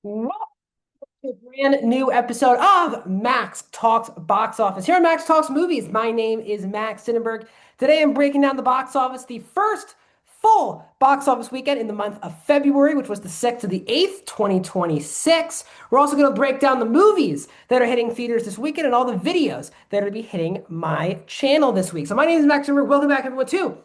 Welcome to a brand new episode of Max Talks Box Office. Here on Max Talks Movies, my name is Max Sinnenberg. Today I'm breaking down the box office, the first full box office weekend in the month of February, which was the 6th to the 8th, 2026. We're also going to break down the movies that are hitting theaters this weekend and all the videos that are going to be hitting my channel this week. So my name is Max Sinnenberg. Welcome back, everyone, to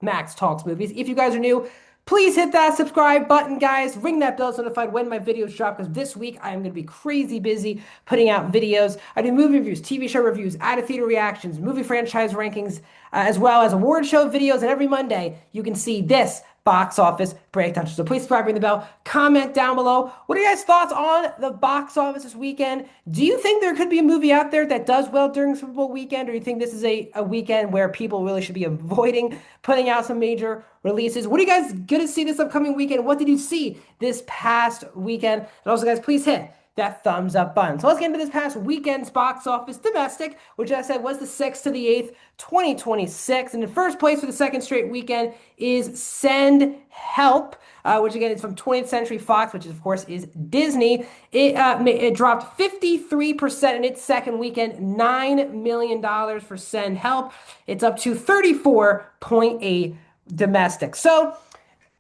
Max Talks Movies. If you guys are new, please hit that subscribe button, guys. Ring that bell so notified when my videos drop, because this week I am going to be crazy busy putting out videos. I do movie reviews, TV show reviews, out-of-theater reactions, movie franchise rankings, as well as award show videos. And every Monday, you can see this box office breakdown. So please subscribe, ring the bell, comment down below. What are your guys' thoughts on the box office this weekend? Do you think there could be a movie out there that does well during Super Bowl weekend, or do you think this is a weekend where people really should be avoiding putting out some major releases? What are you guys going to see this upcoming weekend? What did you see this past weekend? And also, guys, please hit that thumbs up button. So let's get into this past weekend's box office domestic, which I said was the 6th to the 8th, 2026. And in first place for the second straight weekend is Send Help, which again is from 20th Century Fox, which of course is Disney. It dropped 53% in its second weekend, $9 million for Send Help. It's up to 34.8 domestic. So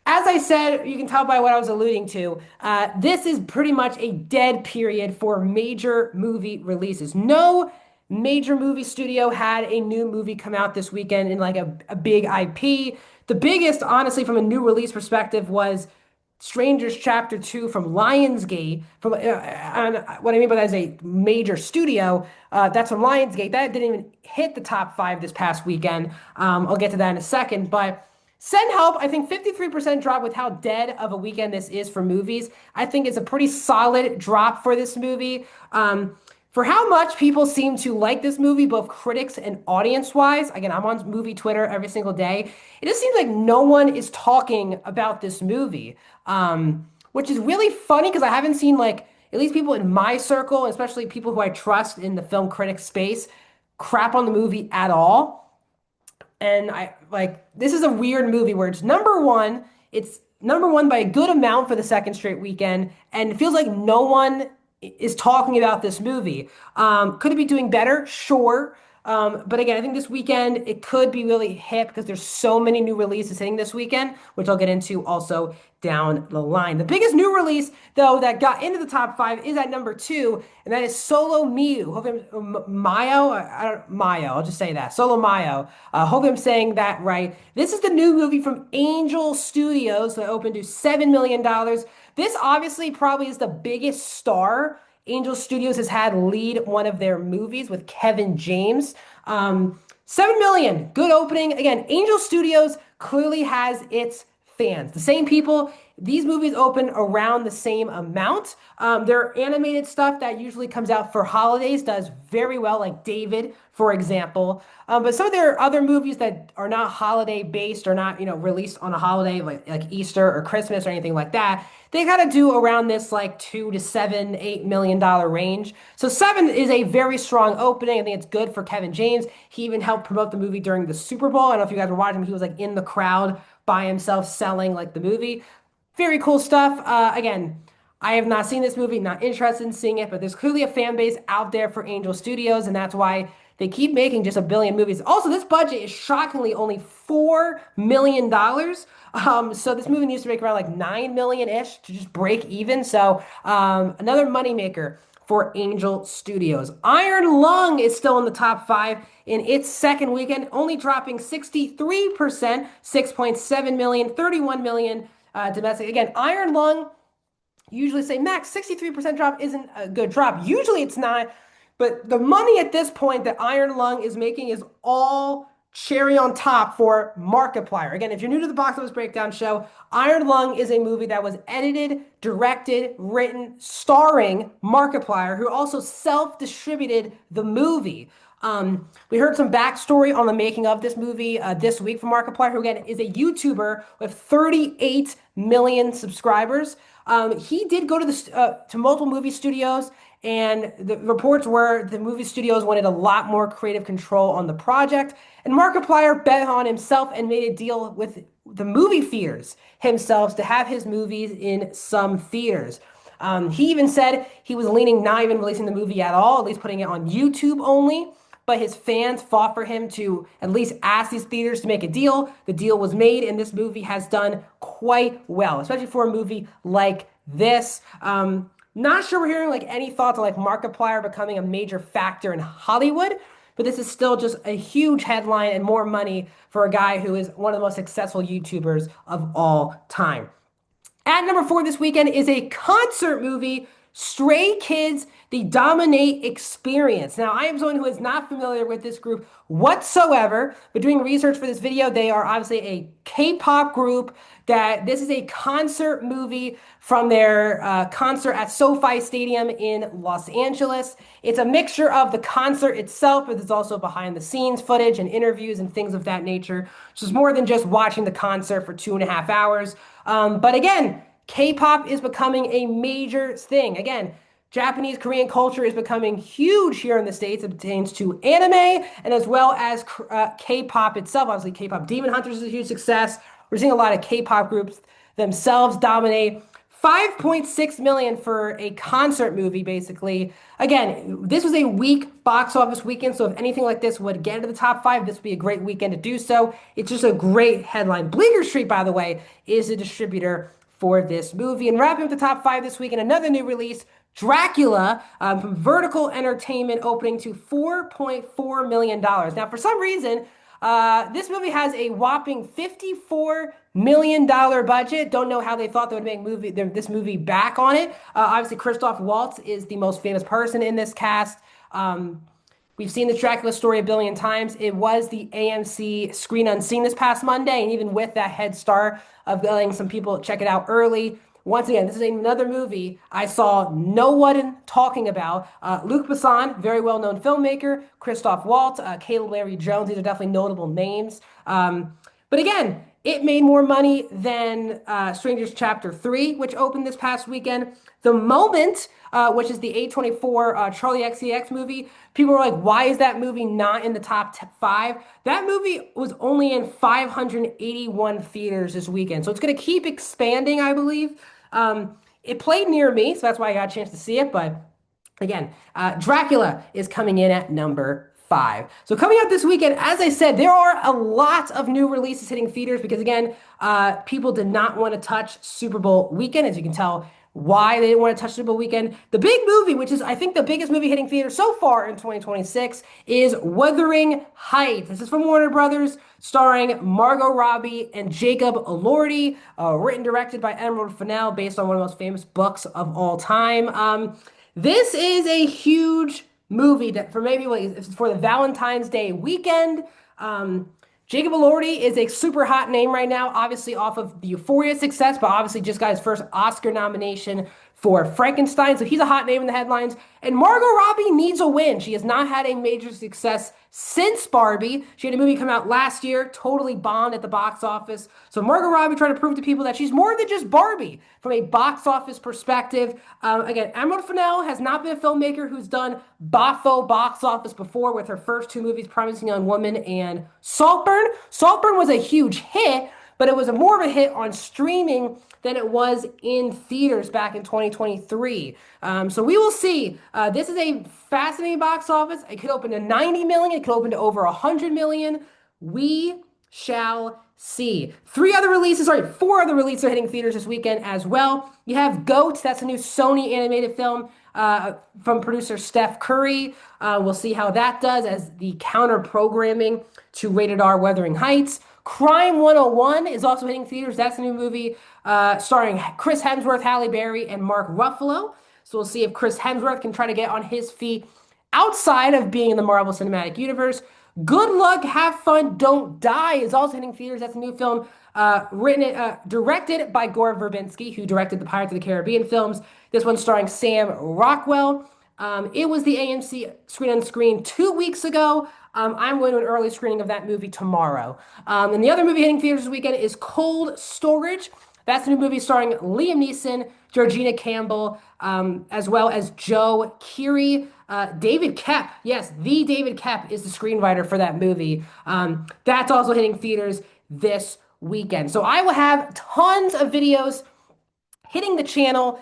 as I said, you can tell by what I was alluding to, this is pretty much a dead period for major movie releases. No major movie studio had a new movie come out this weekend in like a big IP. The biggest, honestly, from a new release perspective was Strangers Chapter 2 from Lionsgate. And what I mean by that is a major studio. That's from Lionsgate. That didn't even hit the top five this past weekend. I'll get to that in a second. But Send Help, I think 53% drop with how dead of a weekend this is for movies. I think it's a pretty solid drop for this movie. For how much people seem to like this movie, both critics and audience-wise. Again, I'm on movie Twitter every single day. It just seems like no one is talking about this movie, which is really funny because I haven't seen like at least people in my circle, especially people who I trust in the film critic space, crap on the movie at all. And I like this is a weird movie where it's number one. It's number one by a good amount for the second straight weekend, and it feels like no one is talking about this movie. Could it be doing better? Sure. But again, I think this weekend it could be really hip because there's so many new releases hitting this weekend, which I'll get into also down the line. The biggest new release, though, that got into the top five is at number two, and that is Solo Miu. Hopefully, Mayo. I don't Mayo. I'll just say that Solo Mayo. Hope I'm saying that right. This is the new movie from Angel Studios that opened to $7 million. This obviously probably is the biggest star Angel Studios has had lead one of their movies with Kevin James. 7 million, good opening. Again, Angel Studios clearly has its fans. The same people, these movies open around the same amount. Their animated stuff that usually comes out for holidays does very well, like David, for example. But some of their other movies that are not holiday based or not, released on a holiday like Easter or Christmas or anything like that, they gotta do around this like 2 to 7, $8 million range. So seven is a very strong opening. I think it's good for Kevin James. He even helped promote the movie during the Super Bowl. I don't know if you guys were watching. He was like in the crowd by himself selling like the movie. Very cool stuff. Again, I have not seen this movie, not interested in seeing it, but there's clearly a fan base out there for Angel Studios, and that's why they keep making just a billion movies. Also, this budget is shockingly only $4 million. So this movie needs to make around like 9 million-ish to just break even. So another moneymaker for Angel Studios. Iron Lung is still in the top five in its second weekend, only dropping 63%, 6.7 million, 31 million domestic. Again, Iron Lung usually say, Max, 63% drop isn't a good drop. Usually it's not, but the money at this point that Iron Lung is making is all cherry on top for Markiplier. Again, if you're new to the Box Office Breakdown show, Iron Lung is a movie that was edited, directed, written, starring Markiplier, who also self-distributed the movie. We heard some backstory on the making of this movie this week from Markiplier, who again is a YouTuber with 38 million subscribers. He did go to to multiple movie studios, and the reports were the movie studios wanted a lot more creative control on the project. And Markiplier bet on himself and made a deal with the movie theaters himself to have his movies in some theaters. He even said he was leaning not even releasing the movie at all, at least putting it on YouTube only. But his fans fought for him to at least ask these theaters to make a deal. The deal was made, and this movie has done quite well, especially for a movie like this. Not sure we're hearing like any thoughts on like Markiplier becoming a major factor in Hollywood, but this is still just a huge headline and more money for a guy who is one of the most successful YouTubers of all time. At number four this weekend is a concert movie, Stray Kids, The Dominate Experience. Now, I am someone who is not familiar with this group whatsoever, but doing research for this video, they are obviously a K-pop group. That this is a concert movie from their concert at SoFi Stadium in Los Angeles. It's a mixture of the concert itself, but there's also behind the scenes footage and interviews and things of that nature. So it's more than just watching the concert for 2.5 hours. But again, K-pop is becoming a major thing. Again, Japanese Korean culture is becoming huge here in the States. It pertains to anime and as well as K-pop itself. Obviously, K-pop Demon Hunters is a huge success. We're seeing a lot of K-pop groups themselves dominate. 5.6 million for a concert movie, basically. Again, this was a weak box office weekend, so if anything like this would get into the top five, this would be a great weekend to do so. It's just a great headline. Bleecker Street, by the way, is the distributor for this movie. And wrapping up the top five this weekend, another new release, Dracula from Vertical Entertainment, opening to $4.4 million. Now, for some reason, this movie has a whopping $54 million budget. Don't know how they thought they would make this movie back on it. Obviously, Christoph Waltz is the most famous person in this cast. We've seen the Dracula story a billion times. It was the AMC Screen Unseen this past Monday, and even with that head start of letting some people check it out early, once again, this is another movie I saw no one talking about. Luc Besson, very well-known filmmaker. Christoph Waltz, Caleb Larry Jones. These are definitely notable names. But again, it made more money than Strangers Chapter 3, which opened this past weekend. The Moment, which is the A24 Charlie XCX movie, people were like, why is that movie not in the top five? That movie was only in 581 theaters this weekend. So it's going to keep expanding, I believe. It played near me, so that's why I got a chance to see it. But again, Dracula is coming in at number five. So coming out this weekend, as I said, there are a lot of new releases hitting theaters because, again, people did not want to touch Super Bowl weekend. As you can tell, why they didn't want to touch Super Bowl weekend. The big movie, which is, I think, the biggest movie hitting theaters so far in 2026, is Wuthering Heights. This is from Warner Brothers, starring Margot Robbie and Jacob Elordi, written directed by Emerald Fennell, based on one of the most famous books of all time. This is a huge movie that for maybe for the Valentine's Day weekend. Jacob Elordi is a super hot name right now, obviously off of the Euphoria success, but obviously just got his first Oscar nomination for Frankenstein, so he's a hot name in the headlines. And Margot Robbie needs a win. She has not had a major success since Barbie. She had a movie come out last year, totally bombed at the box office. So Margot Robbie trying to prove to people that she's more than just Barbie from a box office perspective. Again, Emerald Fennell has not been a filmmaker who's done boffo box office before with her first two movies, Promising Young Woman and Saltburn. Saltburn was a huge hit, but it was more of a hit on streaming than it was in theaters back in 2023. So we will see. This is a fascinating box office. It could open to 90 million. It could open to over 100 million. We shall see. Four other releases are hitting theaters this weekend as well. You have Goat. That's a new Sony animated film from producer Steph Curry. We'll see how that does as the counter programming to Rated R Wuthering Heights. Crime 101 is also hitting theaters. That's a new movie starring Chris Hemsworth, Halle Berry, and Mark Ruffalo. So we'll see if Chris Hemsworth can try to get on his feet outside of being in the Marvel Cinematic Universe. Good Luck, Have Fun, Don't Die is also hitting theaters. That's a new film directed by Gore Verbinski, who directed the Pirates of the Caribbean films. This one's starring Sam Rockwell. It was the AMC Screen Unscreened 2 weeks ago. I'm going to an early screening of that movie tomorrow. And the other movie hitting theaters this weekend is Cold Storage. That's a new movie starring Liam Neeson, Georgina Campbell, as well as Joe Keery. David Koepp, yes, the David Koepp is the screenwriter for that movie. That's also hitting theaters this weekend. So I will have tons of videos hitting the channel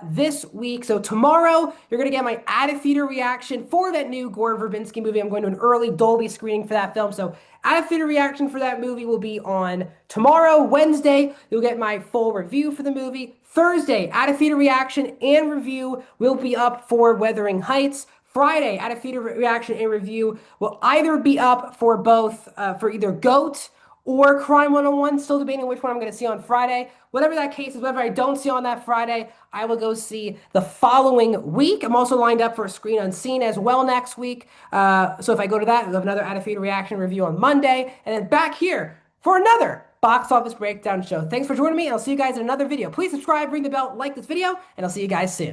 this week. So tomorrow, you're going to get my at a theater reaction for that new Gore Verbinski movie. I'm going to an early Dolby screening for that film. So at a theater reaction for that movie will be on tomorrow. Wednesday, you'll get my full review for the movie. Thursday, at a theater reaction and review will be up for Wuthering Heights. Friday, at a theater reaction and review will either be up for both, for either GOAT or Crime 101. Still debating which one I'm going to see on Friday. Whatever that case is, whatever I don't see on that Friday, I will go see the following week. I'm also lined up for a Screen Unseen as well next week. So if I go to that, we'll have another At a Theater reaction review on Monday. And then back here for another box office breakdown show. Thanks for joining me. I'll see you guys in another video. Please subscribe, ring the bell, like this video, and I'll see you guys soon.